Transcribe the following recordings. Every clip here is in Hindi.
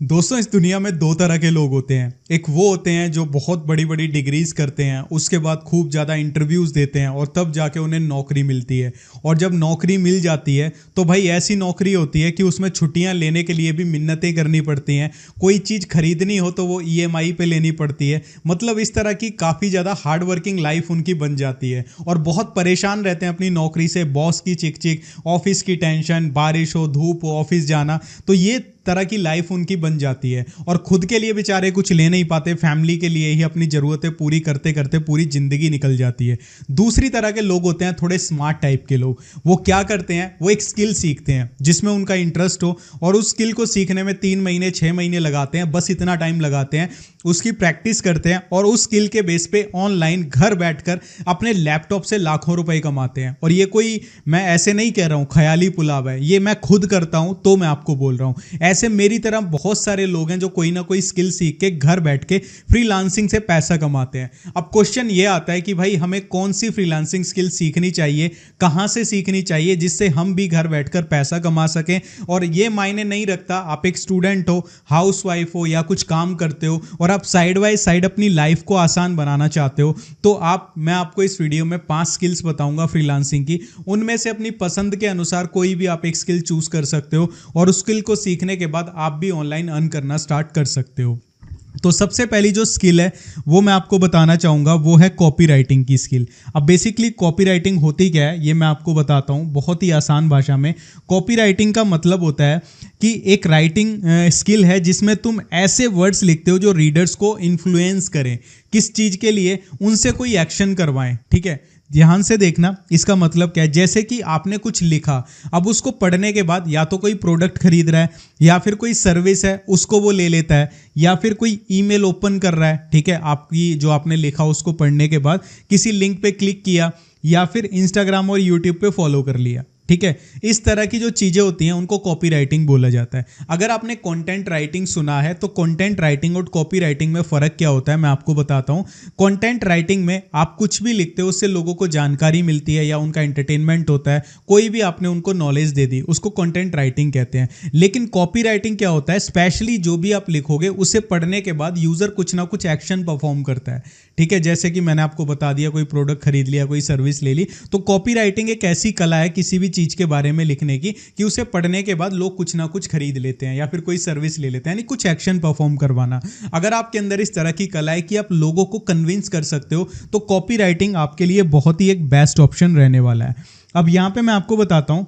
दोस्तों, इस दुनिया में दो तरह के लोग होते हैं। एक वो होते हैं जो बहुत बड़ी बड़ी डिग्रीज करते हैं, उसके बाद खूब ज़्यादा इंटरव्यूज़ देते हैं और तब जाके उन्हें नौकरी मिलती है। और जब नौकरी मिल जाती है तो भाई ऐसी नौकरी होती है कि उसमें छुट्टियां लेने के लिए भी मिन्नतें करनी पड़ती हैं। कोई चीज़ खरीदनी हो तो वो ईएमआई पे लेनी पड़ती है। मतलब इस तरह की काफ़ी ज़्यादा हार्ड वर्किंग लाइफ उनकी बन जाती है और बहुत परेशान रहते हैं अपनी नौकरी से। बॉस की चिक चिक, ऑफिस की टेंशन, बारिश हो धूप हो ऑफिस जाना, तो ये तरह की लाइफ उनकी बन जाती है। और खुद के लिए बेचारे कुछ ले नहीं पाते, फैमिली के लिए ही अपनी ज़रूरतें पूरी करते करते पूरी ज़िंदगी निकल जाती है। दूसरी तरह के लोग होते हैं थोड़े स्मार्ट टाइप के लोग। वो क्या करते हैं, वो एक स्किल सीखते हैं जिसमें उनका इंटरेस्ट हो और उस स्किल को सीखने में 3 महीने 6 महीने लगाते हैं, बस इतना टाइम लगाते हैं, उसकी प्रैक्टिस करते हैं और उस स्किल के बेस पे ऑनलाइन घर बैठकर अपने लैपटॉप से लाखों रुपए कमाते हैं। और ये कोई, मैं ऐसे नहीं कह रहा हूँ ख्याली पुलाव है, ये मैं खुद करता हूँ तो मैं आपको बोल रहा हूँ। ऐसे मेरी तरह बहुत सारे लोग हैं जो कोई ना कोई स्किल सीख के घर बैठ के फ्रीलांसिंग से पैसा कमाते हैं। अब क्वेश्चन ये आता है कि भाई हमें कौन सी फ्रीलांसिंग स्किल सीखनी चाहिए, कहां से सीखनी चाहिए जिससे हम भी घर बैठकर पैसा कमा सकें। और ये मायने नहीं रखता आप एक स्टूडेंट हो, हाउसवाइफ हो या कुछ काम करते हो और आप साइड बाय साइड अपनी लाइफ को आसान बनाना चाहते हो, तो मैं आपको इस वीडियो में 5 स्किल्स बताऊंगा फ्रीलांसिंग की। उनमें से अपनी पसंद के अनुसार कोई भी आप एक स्किल चूज कर सकते हो और उस स्किल को सीखने के बाद आप भी ऑनलाइन अर्न करना स्टार्ट कर सकते हो। तो सबसे पहली जो स्किल है वो मैं आपको बताना चाहूँगा, वो है कॉपी राइटिंग की स्किल। अब बेसिकली कॉपी राइटिंग होती क्या है ये मैं आपको बताता हूँ बहुत ही आसान भाषा में। कॉपी राइटिंग का मतलब होता है कि एक राइटिंग स्किल है जिसमें तुम ऐसे वर्ड्स लिखते हो जो रीडर्स को इन्फ्लुएंस करें, किस चीज़ के लिए, उनसे कोई एक्शन करवाएं। ठीक है, ध्यान से देखना इसका मतलब क्या है। जैसे कि आपने कुछ लिखा, अब उसको पढ़ने के बाद या तो कोई प्रोडक्ट खरीद रहा है या फिर कोई सर्विस है उसको वो ले लेता है, या फिर कोई ईमेल ओपन कर रहा है। ठीक है, आपकी जो आपने लिखा उसको पढ़ने के बाद किसी लिंक पे क्लिक किया या फिर इंस्टाग्राम और यूट्यूब पे फॉलो कर लिया। ठीक है, इस तरह की जो चीज़ें होती हैं उनको कॉपी राइटिंग बोला जाता है। अगर आपने कंटेंट राइटिंग सुना है तो कंटेंट राइटिंग और कॉपी राइटिंग में फ़र्क क्या होता है मैं आपको बताता हूँ। कंटेंट राइटिंग में आप कुछ भी लिखते हो, उससे लोगों को जानकारी मिलती है या उनका एंटरटेनमेंट होता है, कोई भी आपने उनको नॉलेज दे दी, उसको कंटेंट राइटिंग कहते हैं। लेकिन कॉपी राइटिंग क्या होता है, स्पेशली जो भी आप लिखोगे उसे पढ़ने के बाद यूज़र कुछ ना कुछ एक्शन परफॉर्म करता है। ठीक है, जैसे कि मैंने आपको बता दिया, कोई प्रोडक्ट खरीद लिया, कोई सर्विस ले ली। तो कॉपी राइटिंग एक ऐसी कला है किसी भी चीज़ के बारे में लिखने की कि उसे पढ़ने के बाद लोग कुछ ना कुछ खरीद लेते हैं या फिर कोई सर्विस ले लेते हैं, यानी कुछ एक्शन परफॉर्म करवाना। अगर आपके अंदर इस तरह की कला है कि आप लोगों को कन्विंस कर सकते हो तो कॉपी राइटिंग आपके लिए बहुत ही एक बेस्ट ऑप्शन रहने वाला है। अब यहाँ पे मैं आपको बताता हूँ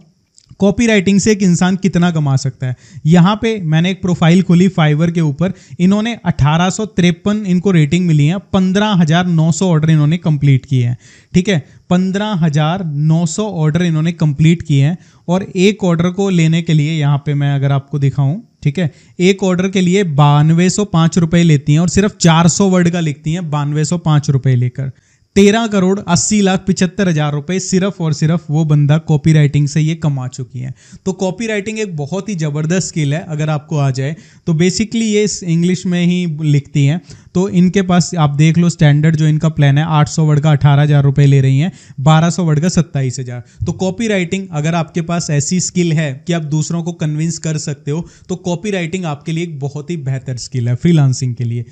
कॉपी राइटिंग से एक इंसान कितना कमा सकता है। यहाँ पे मैंने एक प्रोफाइल खोली फाइवर के ऊपर, इन्होंने 1853 इनको रेटिंग मिली है, 15,900 ऑर्डर इन्होंने कंप्लीट किए हैं। ठीक है, 15,900 ऑर्डर इन्होंने कंप्लीट किए हैं और एक ऑर्डर को लेने के लिए यहाँ पे मैं अगर आपको दिखाऊं, ठीक है, एक ऑर्डर के लिए 9205 रुपए लेती हैं और सिर्फ 400 वर्ड का लिखती हैं 9205 रुपए लेकर। 13,80,75,000 रुपए सिर्फ और सिर्फ वो बंदा कॉपी राइटिंग से ये कमा चुकी है। तो कॉपी राइटिंग एक बहुत ही ज़बरदस्त स्किल है अगर आपको आ जाए तो। बेसिकली ये इंग्लिश में ही लिखती हैं, तो इनके पास आप देख लो स्टैंडर्ड जो इनका प्लान है 800 वर्ड का 18,000 रुपए ले रही हैं, 1200 वर्ड का 27,000। तो कॉपी राइटिंग अगर आपके पास ऐसी स्किल है कि आप दूसरों को कन्विंस कर सकते हो तो कॉपी राइटिंग आपके लिए एक बहुत ही बेहतर स्किल है फ्रीलांसिंग के लिए।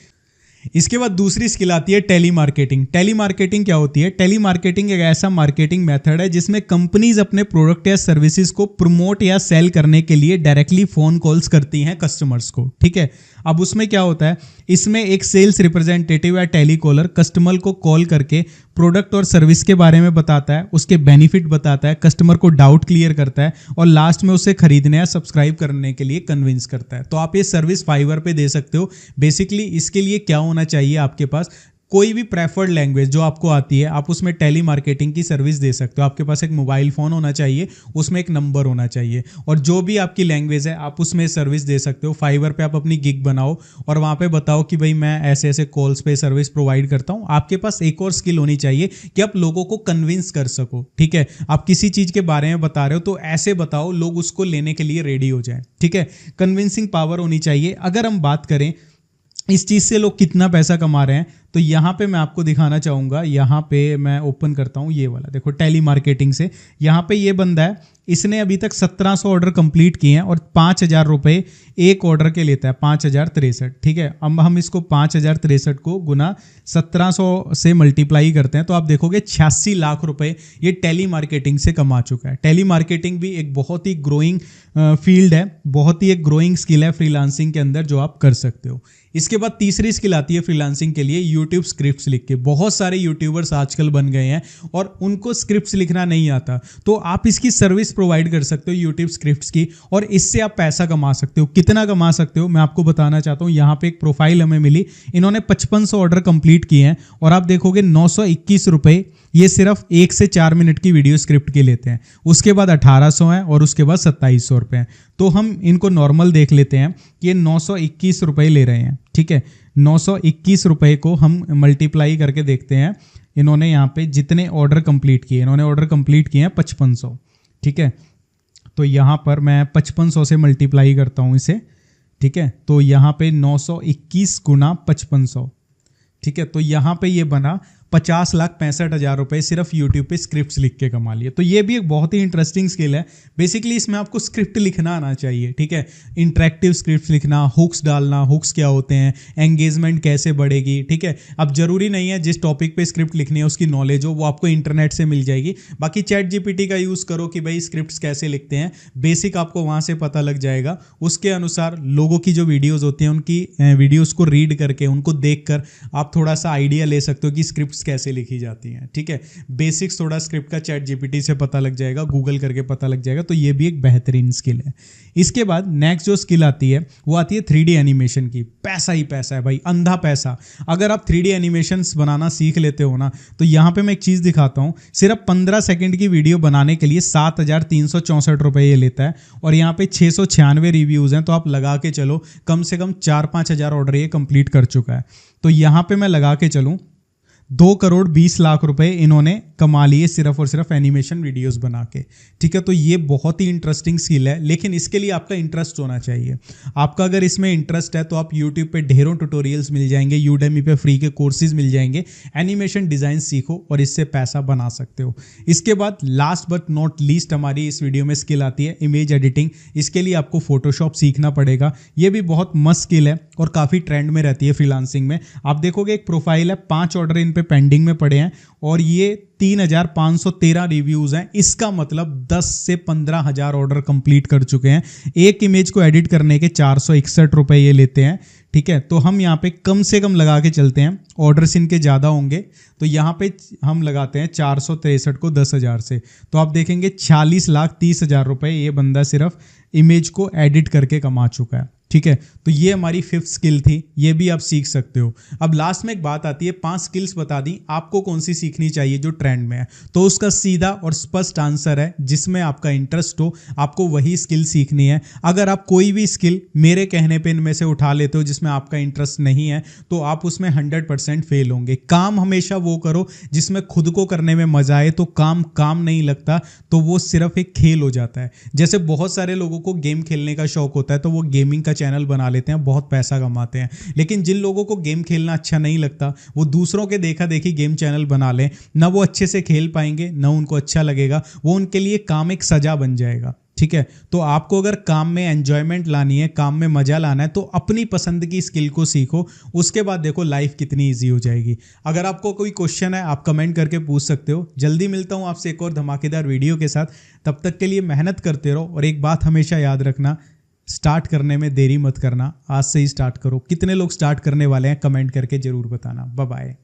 इसके बाद दूसरी स्किल आती है टेली मार्केटिंग। टेली मार्केटिंग क्या होती है? टेली मार्केटिंग एक ऐसा मार्केटिंग मेथड है जिसमें कंपनीज अपने प्रोडक्ट या सर्विसेज को प्रमोट या सेल करने के लिए डायरेक्टली फोन कॉल्स करती हैं कस्टमर्स को। ठीक है, अब उसमें क्या होता है, इसमें एक सेल्स रिप्रेजेंटेटिव या टेलीकॉलर कस्टमर को कॉल करके प्रोडक्ट और सर्विस के बारे में बताता है, उसके बेनिफिट बताता है, कस्टमर को डाउट क्लियर करता है और लास्ट में उसे खरीदने या सब्सक्राइब करने के लिए कन्विंस करता है। तो आप ये सर्विस फाइवर पे दे सकते हो। बेसिकली इसके लिए क्या होना चाहिए, आपके पास कोई भी प्रेफर्ड लैंग्वेज जो आपको आती है, आप उसमें टेली मार्केटिंग की सर्विस दे सकते हो। आपके पास एक मोबाइल फ़ोन होना चाहिए, उसमें एक नंबर होना चाहिए और जो भी आपकी लैंग्वेज है आप उसमें सर्विस दे सकते हो। फाइवर पे आप अपनी गिग बनाओ और वहाँ पे बताओ कि भाई मैं ऐसे ऐसे कॉल्स पे सर्विस प्रोवाइड करता हूँ। आपके पास एक और स्किल होनी चाहिए कि आप लोगों को कन्विंस कर सको। ठीक है, आप किसी चीज़ के बारे में बता रहे हो तो ऐसे बताओ लोग उसको लेने के लिए रेडी हो जाए। ठीक है, कन्विंसिंग पावर होनी चाहिए। अगर हम बात करें इस चीज़ से लोग कितना पैसा कमा रहे हैं, तो यहाँ पे मैं आपको दिखाना चाहूँगा, यहाँ पे मैं ओपन करता हूँ ये वाला, देखो टेली मार्केटिंग से। यहाँ पे ये बंदा है, इसने अभी तक 1700 ऑर्डर कंप्लीट किए हैं और 5000 रुपये एक ऑर्डर के लेता है, 5063। ठीक है, अब हम इसको 5063 को गुना 1700 से मल्टीप्लाई करते हैं तो आप देखोगे 86 लाख रुपए ये टेली मार्केटिंग से कमा चुका है। टेली मार्केटिंग भी एक बहुत ही ग्रोइंग फील्ड है, बहुत ही एक ग्रोइंग स्किल है फ्रीलांसिंग के अंदर जो आप कर सकते हो। इसके बाद तीसरी स्किल आती है फ्रीलांसिंग के लिए, यूट्यूब स्क्रिप्ट्स लिख के। बहुत सारे यूट्यूबर्स आजकल बन गए हैं और उनको स्क्रिप्ट्स लिखना नहीं आता, तो आप इसकी सर्विस प्रोवाइड कर सकते हो यूट्यूब स्क्रिप्ट्स की, और इससे आप पैसा कमा सकते हो। कितना कमा सकते हो मैं आपको बताना चाहता हूँ। यहाँ पे एक प्रोफाइल हमें मिली, इन्होंने 5500 ऑर्डर कंप्लीट किए हैं और आप देखोगे 921 रुपये ये सिर्फ 1 से 4 मिनट की वीडियो स्क्रिप्ट के लेते हैं। उसके बाद 1800 हैं और उसके बाद 2700 रुपये हैं। तो हम इनको नॉर्मल देख लेते हैं कि ये 921 रुपये ले रहे हैं। ठीक है, 921 रुपये को हम मल्टीप्लाई करके देखते हैं। इन्होंने यहाँ पे जितने ऑर्डर कंप्लीट किए, इन्होंने ऑर्डर कंप्लीट किए हैं 5500। ठीक है, तो यहाँ पर मैं 5500 से मल्टीप्लाई करता हूँ इसे। ठीक है, तो यहाँ पे 921 गुना 5500। ठीक है, तो यहाँ पे ये बना 50,65,000 रुपये सिर्फ यूट्यूब पे स्क्रिप्ट्स लिख के कमा लिए। तो ये भी एक बहुत ही इंटरेस्टिंग स्किल है। बेसिकली इसमें आपको स्क्रिप्ट लिखना आना चाहिए। ठीक है, इंटरेक्टिव स्क्रिप्ट्स लिखना, हुक्स डालना, हुक्स क्या होते हैं, एंगेजमेंट कैसे बढ़ेगी। ठीक है, अब जरूरी नहीं है जिस टॉपिक पे स्क्रिप्ट लिखनी है उसकी नॉलेज हो, वो आपको इंटरनेट से मिल जाएगी। बाकी चैट जीपीटी का यूज़ करो कि भाई स्क्रिप्ट्स कैसे लिखते हैं, बेसिक आपको वहाँ से पता लग जाएगा। उसके अनुसार लोगों की जो वीडियोज़ होती हैं उनकी वीडियोज़ को रीड करके, उनको देख कर आप थोड़ा सा आइडिया ले सकते हो कि स्क्रिप्ट कैसे लिखी जाती हैं। ठीक है, बेसिक्स थोड़ा स्क्रिप्ट का चैट जीपीटी से पता लग जाएगा, गूगल करके पता लग जाएगा। तो ये भी एक बेहतरीन स्किल है। इसके बाद नेक्स्ट जो स्किल आती है वो आती है 3D एनिमेशन की। पैसा ही पैसा है भाई, अंधा पैसा। अगर आप 3D एनिमेशंस बनाना सीख लेते हो ना, तो यहाँ पे मैं एक चीज़ दिखाता हूँ। सिर्फ 15 सेकंड की वीडियो बनाने के लिए 7,364 रुपये ये लेता है और यहाँ पे 696 रिव्यूज़ हैं। तो आप लगा के चलो कम से कम 4-5 हज़ार ऑर्डर ये कंप्लीट कर चुका है। तो यहाँ पे मैं लगा के चलूँ 2,20,00,000 रुपए इन्होंने कमा लिए सिर्फ और सिर्फ एनिमेशन वीडियोस बना के। ठीक है, तो ये बहुत ही इंटरेस्टिंग स्किल है, लेकिन इसके लिए आपका इंटरेस्ट होना चाहिए। आपका अगर इसमें इंटरेस्ट है तो आप यूट्यूब पे ढेरों ट्यूटोरियल्स मिल जाएंगे, यूडेमी पे फ्री के कोर्सेज मिल जाएंगे। एनिमेशन डिज़ाइन सीखो और इससे पैसा बना सकते हो। इसके बाद लास्ट बट नॉट लीस्ट हमारी इस वीडियो में स्किल आती है इमेज एडिटिंग। इसके लिए आपको फोटोशॉप सीखना पड़ेगा। ये भी बहुत मस्त स्किल है और काफ़ी ट्रेंड में रहती है फ्रीलांसिंग में। आप देखोगे एक प्रोफाइल है, 5 ऑर्डर इन पे पेंडिंग में पड़े हैं और ये 3,513 रिव्यूज हैं। इसका मतलब 10 से 15,000 ऑर्डर कंप्लीट कर चुके हैं। एक इमेज को एडिट करने के 461 रुपए ये लेते हैं। ठीक है, तो हम यहाँ पे कम से कम लगा के चलते हैं, ऑर्डर्स इनके ज़्यादा होंगे तो यहाँ पे हम लगाते हैं 463 को 10,000 से। तो आप देखेंगे 46,30,000 रुपए ये बंदा सिर्फ इमेज को एडिट करके कमा चुका है। ठीक है, तो ये हमारी 5th स्किल थी, ये भी आप सीख सकते हो। अब लास्ट में एक बात आती है, 5 स्किल्स बता दी, आपको कौन सी सीखनी चाहिए जो ट्रेंड में है। तो उसका सीधा और स्पष्ट आंसर है जिसमें आपका इंटरेस्ट हो, आपको वही स्किल सीखनी है। अगर आप कोई भी स्किल मेरे कहने पे इनमें से उठा लेते हो जिसमें आपका इंटरेस्ट नहीं है तो आप उसमें 100% फेल होंगे। काम हमेशा वो करो जिसमें खुद को करने में मजा आए, तो काम नहीं लगता, तो वो सिर्फ एक खेल हो जाता है। जैसे बहुत सारे लोगों को गेम खेलने का शौक होता है तो वो गेमिंग का चैनल बना लेते हैं, बहुत पैसा कमाते हैं। लेकिन जिन लोगों को गेम खेलना अच्छा नहीं लगता वो दूसरों के देखा देखी गेम चैनल बना लें, ना वो अच्छे से खेल पाएंगे ना उनको अच्छा लगेगा, वो उनके लिए काम एक सजा बन जाएगा। ठीक है, तो आपको अगर काम में एंजॉयमेंट लानी है, काम में मजा लाना है, तो अपनी पसंद की स्किल को सीखो। उसके बाद देखो लाइफ कितनी इजी हो जाएगी। अगर आपको कोई क्वेश्चन है आप कमेंट करके पूछ सकते हो। जल्दी मिलता हूं आपसे एक और धमाकेदार वीडियो के साथ। तब तक के लिए मेहनत करते रहो और एक बात हमेशा याद रखना, स्टार्ट करने में देरी मत करना, आज से ही स्टार्ट करो। कितने लोग स्टार्ट करने वाले हैं कमेंट करके जरूर बताना। Bye bye.